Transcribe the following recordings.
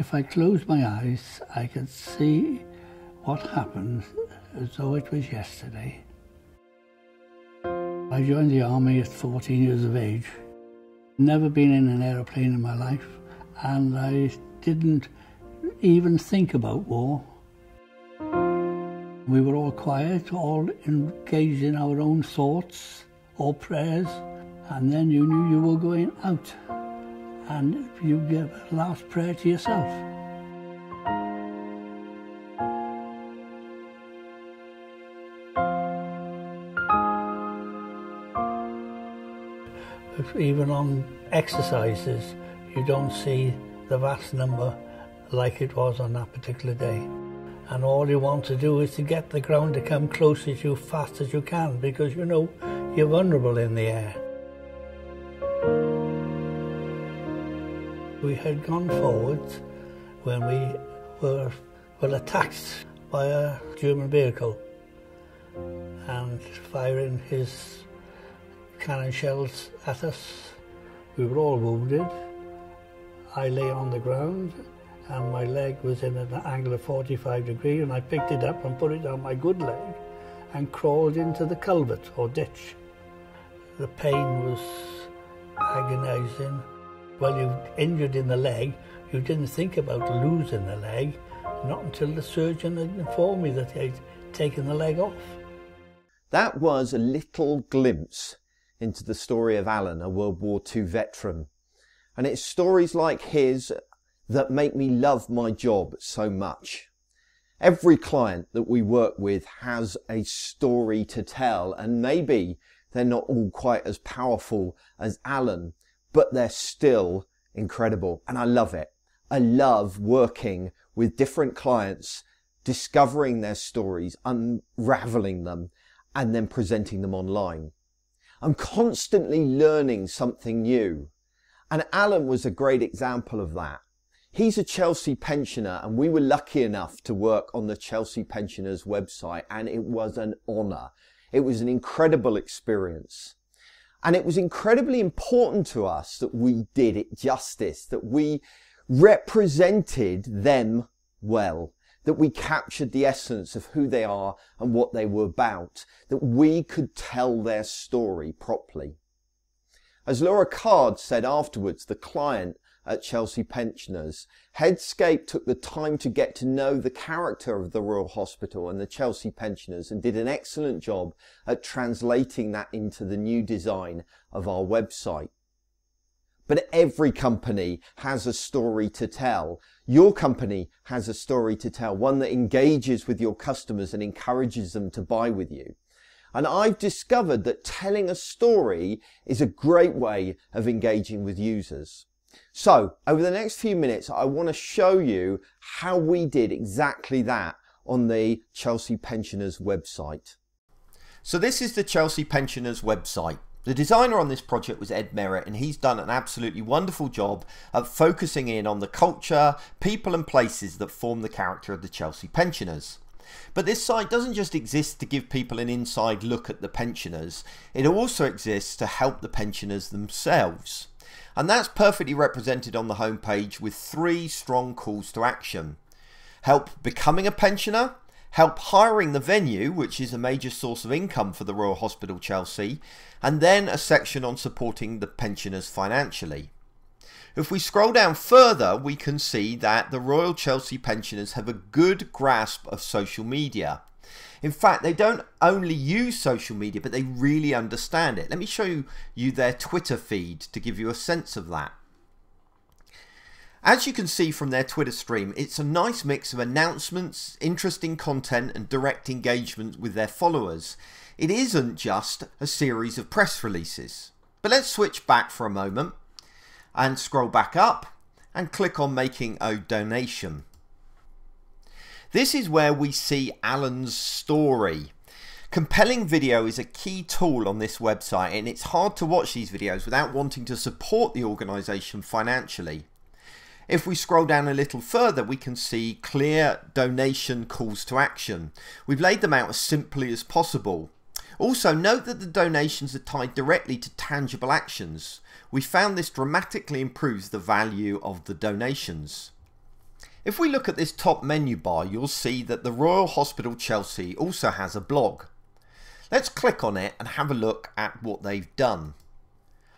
if I closed my eyes, I could see what happened as though it was yesterday. I joined the army at 14 years of age. Never been in an aeroplane in my life, and I didn't even think about war. We were all quiet, all engaged in our own thoughts or prayers, and then you knew you were going out, and you gave a last prayer to yourself. Even on exercises, you don't see the vast number like it was on that particular day. And all you want to do is to get the ground to come close to you fast as you can, because you know you're vulnerable in the air. We had gone forward when we were attacked by a German vehicle and firing his cannon shells at us. We were all wounded. I lay on the ground and my leg was in an angle of 45 degrees, and I picked it up and put it on my good leg and crawled into the culvert or ditch. The pain was agonizing. When you're injured in the leg, you didn't think about losing the leg, not until the surgeon had informed me that they'd taken the leg off. That was a little glimpse into the story of Alan, a World War II veteran. And it's stories like his that make me love my job so much. Every client that we work with has a story to tell, and maybe they're not all quite as powerful as Alan, but they're still incredible. And I love it. I love working with different clients, discovering their stories, unraveling them, and then presenting them online. I'm constantly learning something new. And Alan was a great example of that. He's a Chelsea pensioner, and we were lucky enough to work on the Chelsea Pensioners website, and it was an honour. It was an incredible experience. And it was incredibly important to us that we did it justice, that we represented them well, that we captured the essence of who they are and what they were about, that we could tell their story properly. As Laura Card said afterwards, the client at Chelsea Pensioners, Headscape took the time to get to know the character of the Royal Hospital and the Chelsea Pensioners and did an excellent job at translating that into the new design of our website. But every company has a story to tell. Your company has a story to tell, one that engages with your customers and encourages them to buy with you. And I've discovered that telling a story is a great way of engaging with users. So over the next few minutes, I want to show you how we did exactly that on the Chelsea Pensioners website. So this is the Chelsea Pensioners website. The designer on this project was Ed Merritt, and he's done an absolutely wonderful job of focusing in on the culture, people and places that form the character of the Chelsea Pensioners. But this site doesn't just exist to give people an inside look at the pensioners, it also exists to help the pensioners themselves. And that's perfectly represented on the homepage with 3 strong calls to action. Help becoming a pensioner, help hiring the venue, which is a major source of income for the Royal Hospital Chelsea, and then a section on supporting the pensioners financially. If we scroll down further, we can see that the Royal Chelsea Pensioners have a good grasp of social media. In fact, they don't only use social media, but they really understand it. Let me show you their Twitter feed to give you a sense of that. As you can see from their Twitter stream, it's a nice mix of announcements, interesting content, and direct engagement with their followers. It isn't just a series of press releases. But let's switch back for a moment and scroll back up and click on making a donation. This is where we see Alan's story. Compelling video is a key tool on this website, and it's hard to watch these videos without wanting to support the organisation financially. If we scroll down a little further, we can see clear donation calls to action. We've laid them out as simply as possible. Also, note that the donations are tied directly to tangible actions. We found this dramatically improves the value of the donations. If we look at this top menu bar, you'll see that the Royal Hospital Chelsea also has a blog. Let's click on it and have a look at what they've done.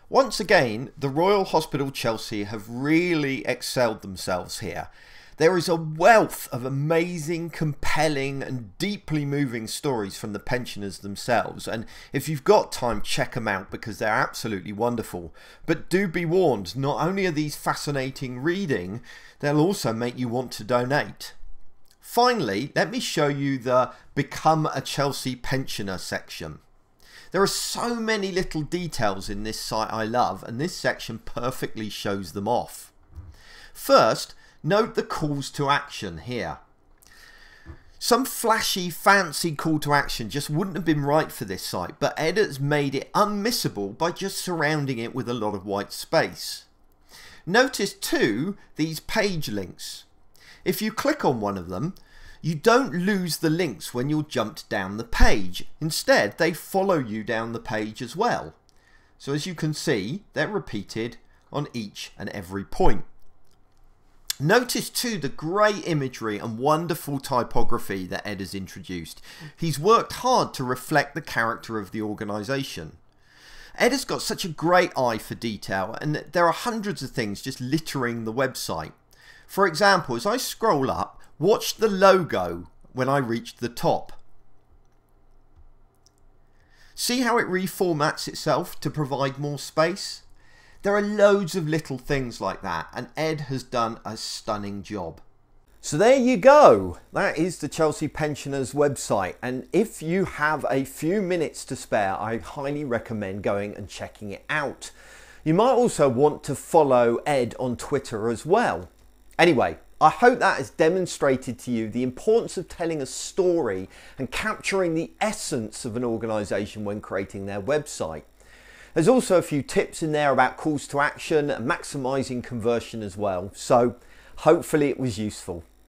Once again, the Royal Hospital Chelsea have really excelled themselves here. There is a wealth of amazing, compelling and deeply moving stories from the pensioners themselves, and if you've got time, check them out because they're absolutely wonderful. But do be warned, not only are these fascinating reading, they'll also make you want to donate. Finally, let me show you the Become a Chelsea Pensioner section. There are so many little details in this site I love, and this section perfectly shows them off. First, note the calls to action here. Some flashy, fancy call to action just wouldn't have been right for this site, but Ed has made it unmissable by just surrounding it with a lot of white space. Notice too these page links. If you click on one of them, you don't lose the links when you're jumped down the page. Instead, they follow you down the page as well. So as you can see, they're repeated on each and every point. Notice too the great imagery and wonderful typography that Ed has introduced. He's worked hard to reflect the character of the organisation. Ed has got such a great eye for detail, and there are hundreds of things just littering the website. For example, as I scroll up, watch the logo when I reach the top. See how it reformats itself to provide more space? There are loads of little things like that, and Ed has done a stunning job. So there you go. That is the Chelsea Pensioners website, and if you have a few minutes to spare, I highly recommend going and checking it out. You might also want to follow Ed on Twitter as well. Anyway, I hope that has demonstrated to you the importance of telling a story and capturing the essence of an organisation when creating their website. There's also a few tips in there about calls to action and maximising conversion as well, so hopefully it was useful.